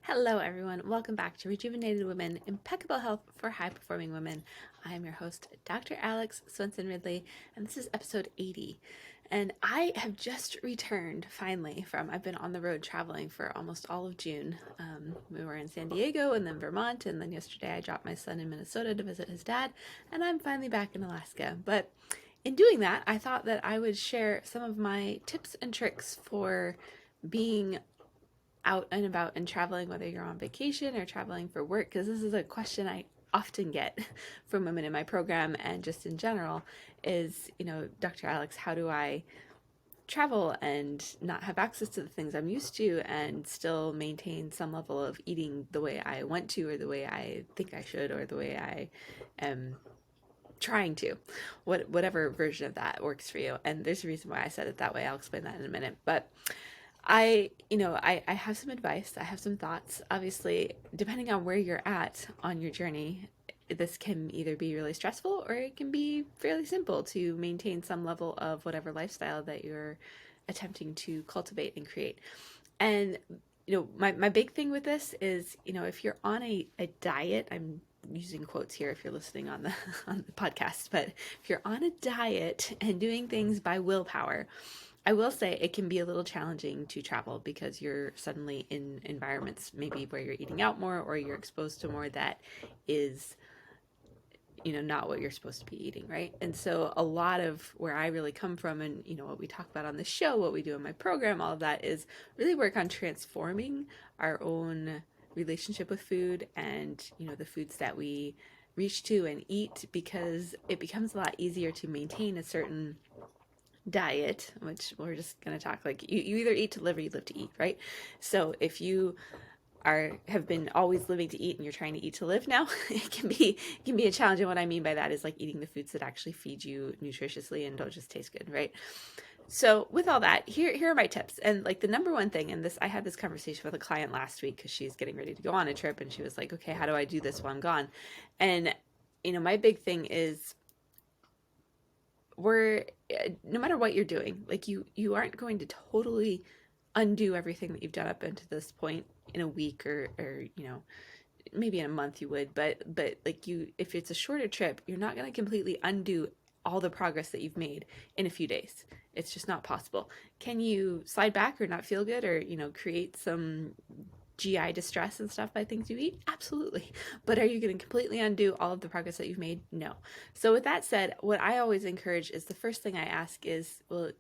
Hello, everyone. Welcome back to Rejuvenated Women, Impeccable Health for High Performing Women. I am your host, Dr. Alex Swenson Ridley, and this is episode 80. And I have just returned finally I've been on the road traveling for almost all of June. We were in San Diego and then Vermont, and then yesterday I dropped my son in Minnesota to visit his dad, and I'm finally back in Alaska. But in doing that, I thought that I would share some of my tips and tricks for being out and about and traveling, whether you're on vacation or traveling for work, because this is a question I often get from women in my program and just in general is, Dr. Alex, how do I travel and not have access to the things I'm used to and still maintain some level of eating the way I want to or the way I think I should or the way I am trying to, whatever version of that works for you. And there's a reason why I said it that way. I'll explain that in a minute. But I have some advice. I have some thoughts. Obviously, depending on where you're at on your journey, this can either be really stressful or it can be fairly simple to maintain some level of whatever lifestyle that you're attempting to cultivate and create. And, my big thing with this is, if you're on a diet, I'm using quotes here if you're listening on the on the podcast, but if you're on a diet and doing things by willpower, I will say it can be a little challenging to travel because you're suddenly in environments maybe where you're eating out more or you're exposed to more that is, not what you're supposed to be eating, right? And so a lot of where I really come from and, what we talk about on the show, what we do in my program, all of that is really work on transforming our own relationship with food and, the foods that we reach to and eat, because it becomes a lot easier to maintain a certain diet, which we're just going to talk like you either eat to live or you live to eat, right? So if you have been always living to eat and you're trying to eat to live now, it can be a challenge. And what I mean by that is like eating the foods that actually feed you nutritiously and don't just taste good, right? So with all that, here are my tips. And like the number one thing, and this, I had this conversation with a client last week because she's getting ready to go on a trip and she was like, okay, how do I do this while I'm gone? And my big thing is we're no matter what you're doing, like you aren't going to totally undo everything that you've done up until this point in a week or maybe in a month you would, but like if it's a shorter trip, you're not going to completely undo all the progress that you've made in a few days. It's just not possible. Can you slide back or not feel good or create some GI distress and stuff by things you eat? Absolutely. But are you going to completely undo all of the progress that you've made? No. So with that said, what I always encourage is the first thing I ask is, well,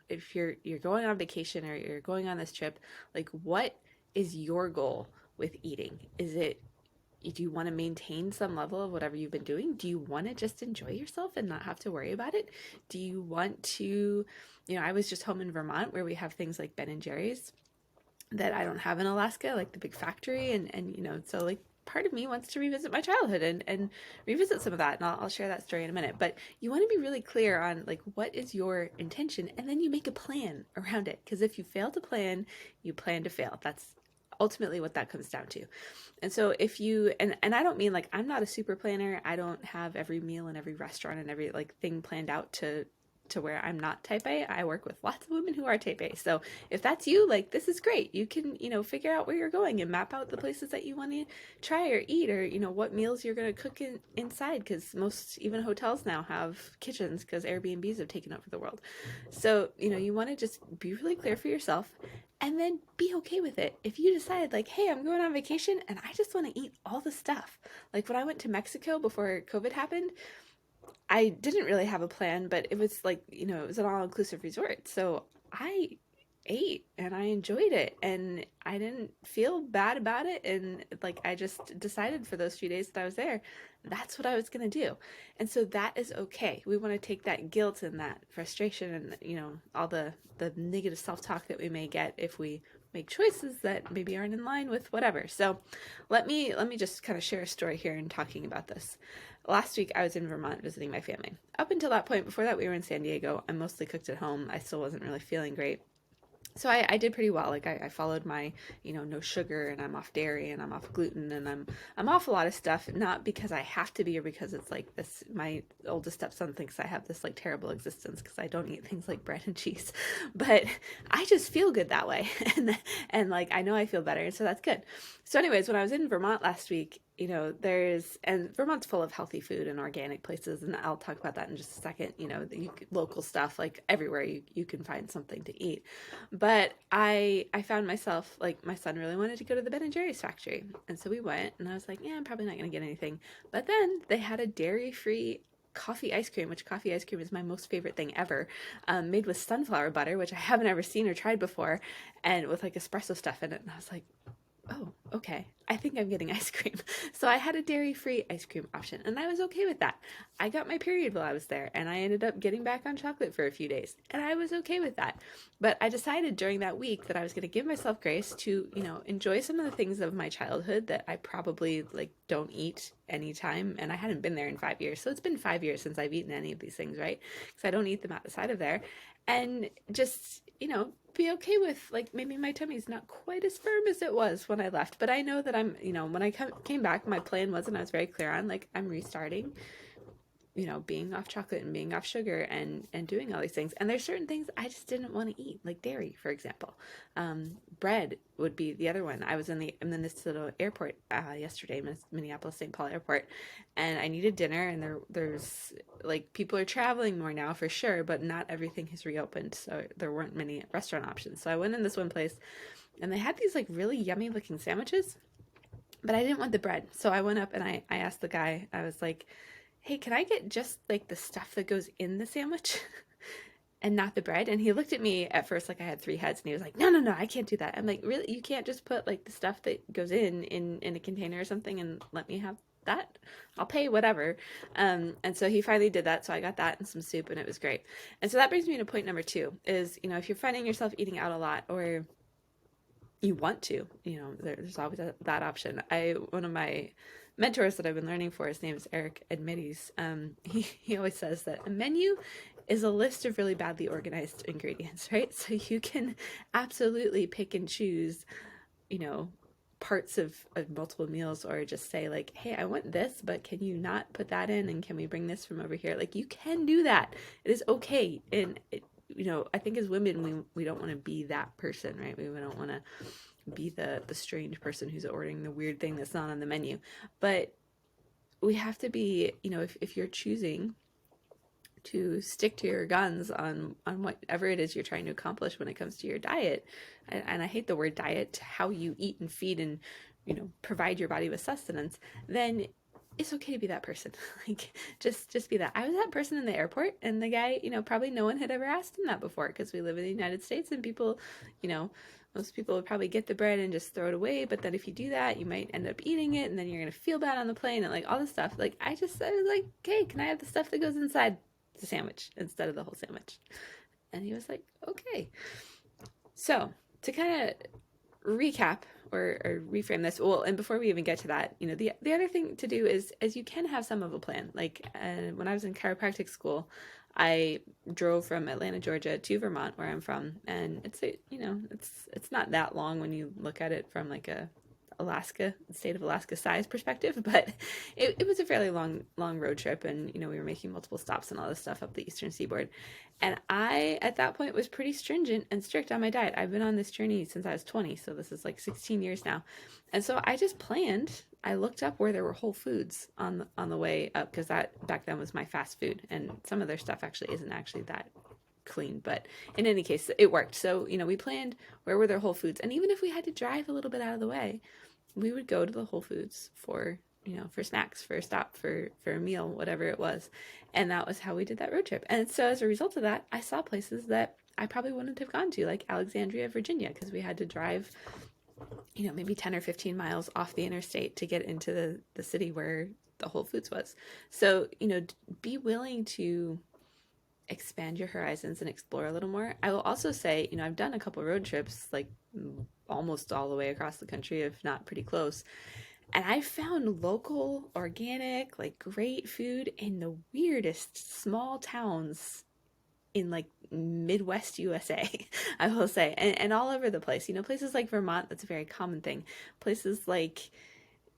if you're going on vacation or you're going on this trip, like what is your goal with eating? Do you want to maintain some level of whatever you've been doing? Do you want to just enjoy yourself and not have to worry about it? Do you want to, I was just home in Vermont where we have things like Ben and Jerry's that I don't have in Alaska, like the big factory. And so like part of me wants to revisit my childhood and revisit some of that. And I'll share that story in a minute. But you want to be really clear on like, what is your intention? And then you make a plan around it. Because if you fail to plan, you plan to fail. That's ultimately what that comes down to. And so if you, and I don't mean like, I'm not a super planner. I don't have every meal in every restaurant and every like thing planned out to where I'm not type A. I work with lots of women who are type A. So if that's you, like this is great. You can, figure out where you're going and map out the places that you want to try or eat or, what meals you're going to cook inside. Cause most, even hotels now have kitchens because Airbnbs have taken over the world. So, you want to just be really clear for yourself and then be okay with it. If you decide like, hey, I'm going on vacation and I just want to eat all the stuff. Like when I went to Mexico before COVID happened, I didn't really have a plan, but it was like, it was an all-inclusive resort. So I ate and I enjoyed it and I didn't feel bad about it. And like, I just decided for those few days that I was there, that's what I was going to do. And so that is okay. We want to take that guilt and that frustration and, all the negative self-talk that we may get if we make choices that maybe aren't in line with whatever. So let me just kind of share a story here in talking about this. Last week I was in Vermont visiting my family. Up until that point, before that we were in San Diego. I mostly cooked at home. I still wasn't really feeling great. So I did pretty well. Like I followed my, no sugar, and I'm off dairy, and I'm off gluten, and I'm off a lot of stuff, not because I have to be, or because it's like this, my oldest stepson thinks I have this like terrible existence because I don't eat things like bread and cheese. But I just feel good that way. And like I know I feel better, and so that's good. So anyways, when I was in Vermont last week, and Vermont's full of healthy food and organic places, and I'll talk about that in just a second. Local stuff, like everywhere you can find something to eat. But I found myself, like, my son really wanted to go to the Ben& Jerry's factory, and so we went, and I was like, yeah, I'm probably not going to get anything. But then they had a dairy-free coffee ice cream, which coffee ice cream is my most favorite thing ever, made with sunflower butter, which I haven't ever seen or tried before, and with like espresso stuff in it. And I was like, oh, okay, I think I'm getting ice cream. So I had a dairy-free ice cream option, and I was okay with that. I got my period while I was there, and I ended up getting back on chocolate for a few days, and I was okay with that. But I decided during that week that I was going to give myself grace to, enjoy some of the things of my childhood that I probably like don't eat anytime, and I hadn't been there in 5 years. So it's been 5 years since I've eaten any of these things, right? Because I don't eat them outside of there, and just, be okay with, like, maybe my tummy's not quite as firm as it was when I left. But I know that I'm, when I came back, my plan was, and I was very clear on, like, I'm restarting, being off chocolate and being off sugar, and doing all these things. And there's certain things I just didn't want to eat, like dairy, for example. Bread would be the other one. I was in this little airport yesterday, Minneapolis St. Paul Airport, and I needed dinner. And there's like, people are traveling more now for sure, but not everything has reopened, so there weren't many restaurant options. So I went in this one place, and they had these like really yummy looking sandwiches, but I didn't want the bread. So I went up and I asked the guy. I was like, hey, can I get just like the stuff that goes in the sandwich and not the bread? And he looked at me at first like I had three heads, and he was like, no, no, no, I can't do that. I'm like, really? You can't just put like the stuff that goes in a container or something and let me have that? I'll pay whatever. And so he finally did that. So I got that and some soup, and it was great. And so that brings me to point number two is, if you're finding yourself eating out a lot, or you want to, there's always that option. One of my mentors that I've been learning for, his name is Eric Edmides. He always says that a menu is a list of really badly organized ingredients, right? So you can absolutely pick and choose, parts of multiple meals, or just say like, hey, I want this, but can you not put that in? And can we bring this from over here? Like, you can do that. It is okay. And I think as women, we don't want to be that person, right? We don't want to be the strange person who's ordering the weird thing that's not on the menu. But we have to be, if you're choosing to stick to your guns on whatever it is you're trying to accomplish when it comes to your diet, and I hate the word diet, how you eat and feed and, provide your body with sustenance, then it's okay to be that person. Like, just be that. I was that person in the airport, and the guy, probably no one had ever asked him that before, because we live in the United States, and people, most people would probably get the bread and just throw it away. But then if you do that, you might end up eating it, and then you're gonna feel bad on the plane, and like all this stuff. Like, I was like, okay, can I have the stuff that goes inside the sandwich instead of the whole sandwich? And he was like, okay. So to kind of recap, or reframe this, well, and before we even get to that, the other thing to do is you can have some of a plan. Like, when I was in chiropractic school, I drove from Atlanta, Georgia to Vermont, where I'm from, and it's not that long when you look at it from like a state of Alaska size perspective, but it was a fairly long road trip, and we were making multiple stops and all this stuff up the eastern seaboard. And I, at that point, was pretty stringent and strict on my diet. I've been on this journey since I was 20, so this is like 16 years now. And so I just planned. I looked up where there were Whole Foods on the way up, because that back then was my fast food, and some of their stuff actually isn't actually that clean, but in any case, it worked. So we planned where were there Whole Foods, and even if we had to drive a little bit out of the way, we would go to the Whole Foods for snacks, for a stop, for a meal, whatever it was. And that was how we did that road trip. And so as a result of that, I saw places that I probably wouldn't have gone to, like Alexandria, Virginia, because we had to drive, maybe 10 or 15 miles off the interstate to get into the city where the Whole Foods was. So, be willing to expand your horizons and explore a little more. I will also say, I've done a couple road trips, like almost all the way across the country, if not pretty close. And I found local, organic, like great food in the weirdest small towns in like Midwest USA, I will say, and all over the place. Places like Vermont, that's a very common thing. Places like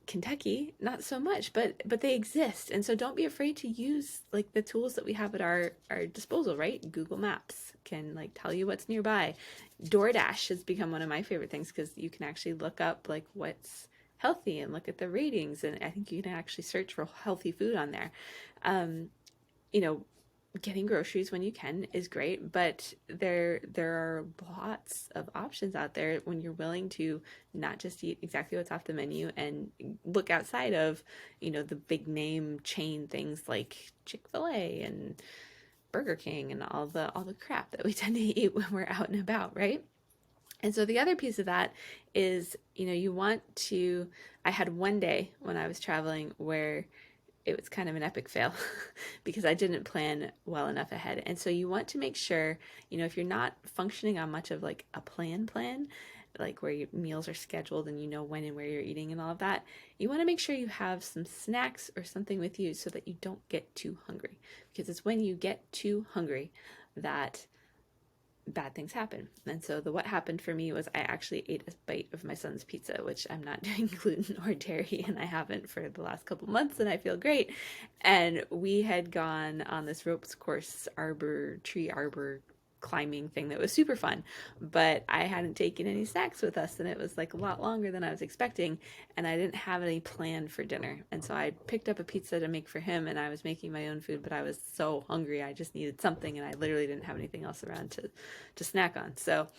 Kentucky, not so much, but they exist. And so don't be afraid to use like the tools that we have at our disposal, right? Google Maps can like tell you what's nearby. DoorDash has become one of my favorite things because you can actually look up like what's healthy and look at the ratings, and I think you can actually search for healthy food on there. Um, you know, Getting groceries when you can is great, but there are lots of options out there when you're willing to not just eat exactly what's off the menu and look outside of, the big name chain things like Chick-fil-A and Burger King and all the crap that we tend to eat when we're out and about, right? And so the other piece of that is, you want to. I had one day when I was traveling where it was kind of an epic fail because I didn't plan well enough ahead. And so you want to make sure, if you're not functioning on much of like a plan, like where your meals are scheduled and you know when and where you're eating and all of that, you want to make sure you have some snacks or something with you so that you don't get too hungry. Because it's when you get too hungry that bad things happen. And so what happened for me was I actually ate a bite of my son's pizza, which I'm not doing gluten or dairy, and I haven't for the last couple months, and I feel great. And we had gone on this ropes course, tree arbor climbing thing that was super fun, but I hadn't taken any snacks with us, and it was like a lot longer than I was expecting, and I didn't have any plan for dinner. And so I picked up a pizza to make for him, and I was making my own food, but I was so hungry I just needed something, and I literally didn't have anything else around to snack on. So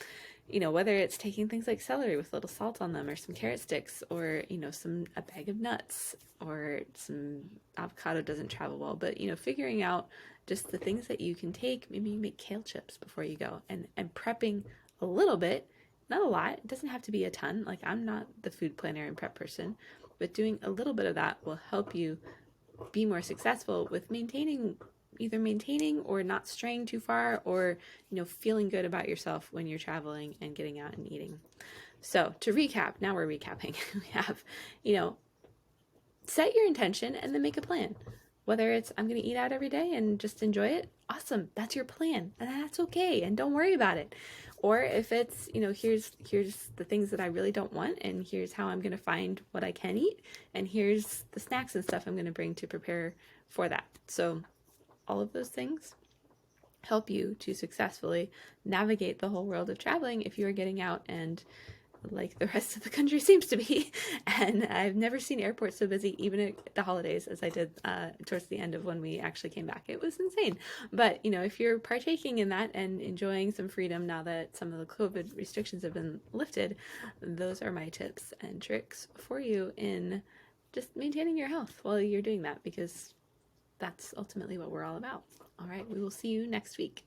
whether it's taking things like celery with a little salt on them, or some carrot sticks, or a bag of nuts, or some avocado doesn't travel well, but figuring out just the things that you can take. Maybe you make kale chips before you go, and prepping a little bit, not a lot. It doesn't have to be a ton. Like, I'm not the food planner and prep person, but doing a little bit of that will help you be more successful with either maintaining or not straying too far, or feeling good about yourself when you're traveling and getting out and eating. So to recap, now we're recapping. We have, set your intention and then make a plan. Whether it's I'm going to eat out every day and just enjoy it, awesome. That's your plan, and that's okay, and don't worry about it. Or if it's, here's the things that I really don't want, and here's how I'm going to find what I can eat, and here's the snacks and stuff I'm going to bring to prepare for that. So all of those things help you to successfully navigate the whole world of traveling if you are getting out, and like the rest of the country seems to be. And I've never seen airports so busy, even at the holidays, as I did towards the end of when we actually came back. It was insane. But, if you're partaking in that and enjoying some freedom now that some of the COVID restrictions have been lifted, those are my tips and tricks for you in just maintaining your health while you're doing that, because that's ultimately what we're all about. All right, we will see you next week.